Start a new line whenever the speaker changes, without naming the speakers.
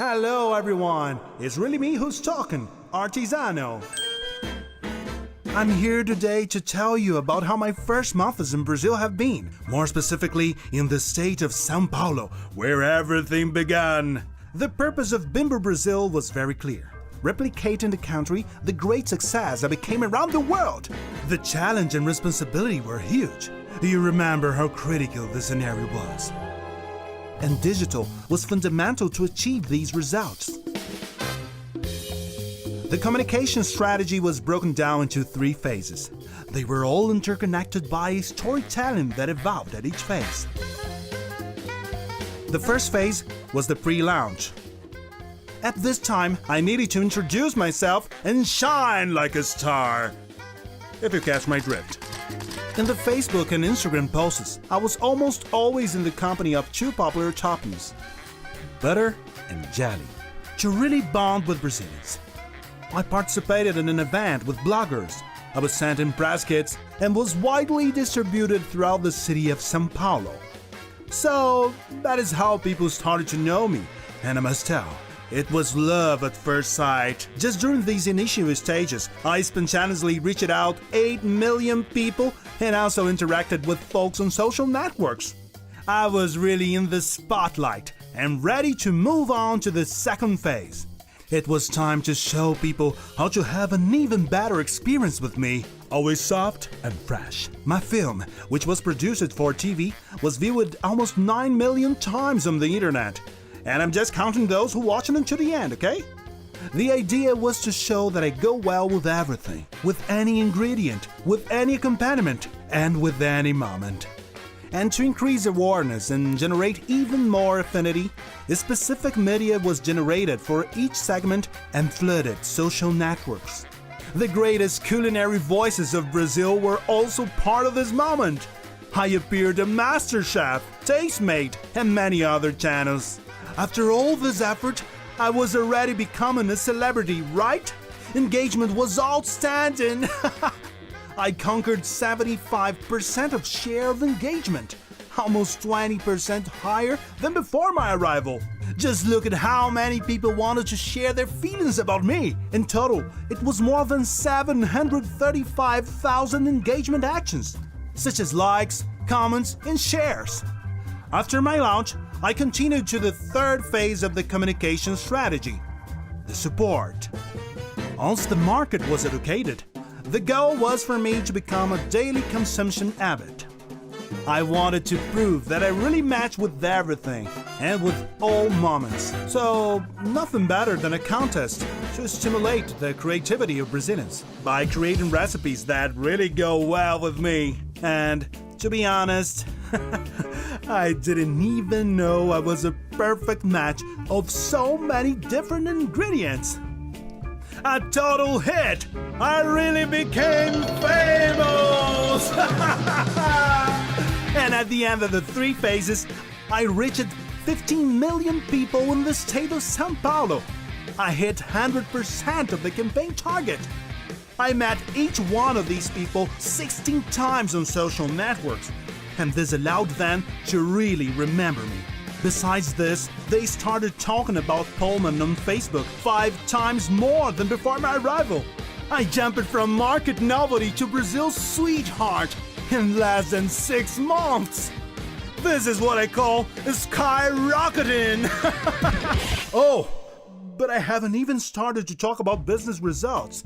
Hello everyone, it's really me who's talking, Artesano. I'm here today to tell you about how my first months in Brazil have been, more specifically in the state of São Paulo, where everything began. The purpose of Bimbo Brazil was very clear. Replicate in the country the great success that became around the world. The challenge and responsibility were huge. Do you remember how critical the scenario was? And digital was fundamental to achieve these results. The communication strategy was broken down into 3 phases. They were all interconnected by a storytelling that evolved at each phase. The first phase was the pre-launch. At this time, I needed to introduce myself and shine like a star, if you catch my drift. In the Facebook and Instagram posts, I was almost always in the company of 2 popular toppings, butter and jelly, to really bond with Brazilians. I participated in an event with bloggers. I was sent in press kits and was widely distributed throughout the city of São Paulo. So that is how people started to know me, and I must tell, it was love at first sight. Just during these initial stages, I spontaneously reached out 8 million people and also interacted with folks on social networks. I was really in the spotlight and ready to move on to the second phase. It was time to show people how to have an even better experience with me, always soft and fresh. My film, which was produced for TV, was viewed almost 9 million times on the internet. And I'm just counting those who watched it to the end, okay? The idea was to show that I go well with everything, with any ingredient, with any accompaniment, and with any moment. And to increase awareness and generate even more affinity, a specific media was generated for each segment and flooded social networks. The greatest culinary voices of Brazil were also part of this moment. I appeared on MasterChef, Tastemade, and many other channels. After all this effort, I was already becoming a celebrity, right? Engagement was outstanding. I conquered 75% of share of engagement, almost 20% higher than before my arrival. Just look at how many people wanted to share their feelings about me. In total, it was more than 735,000 engagement actions, such as likes, comments, and shares. After my launch, I continued to the third phase of the communication strategy, the support. Once the market was educated, the goal was for me to become a daily consumption habit. I wanted to prove that I really match with everything and with all moments. So, nothing better than a contest to stimulate the creativity of Brazilians by creating recipes that really go well with me. And, to be honest, I didn't even know I was a perfect match of so many different ingredients. A total hit! I really became famous! And at the end of the 3 phases, I reached 15 million people in the state of São Paulo. I hit 100% of the campaign target. I met each one of these people 16 times on social networks, and this allowed them to really remember me. Besides this, they started talking about Pullman on Facebook 5 times more than before my arrival. I jumped from market novelty to Brazil's sweetheart in less than 6 months. This is what I call skyrocketing. Oh, but I haven't even started to talk about business results.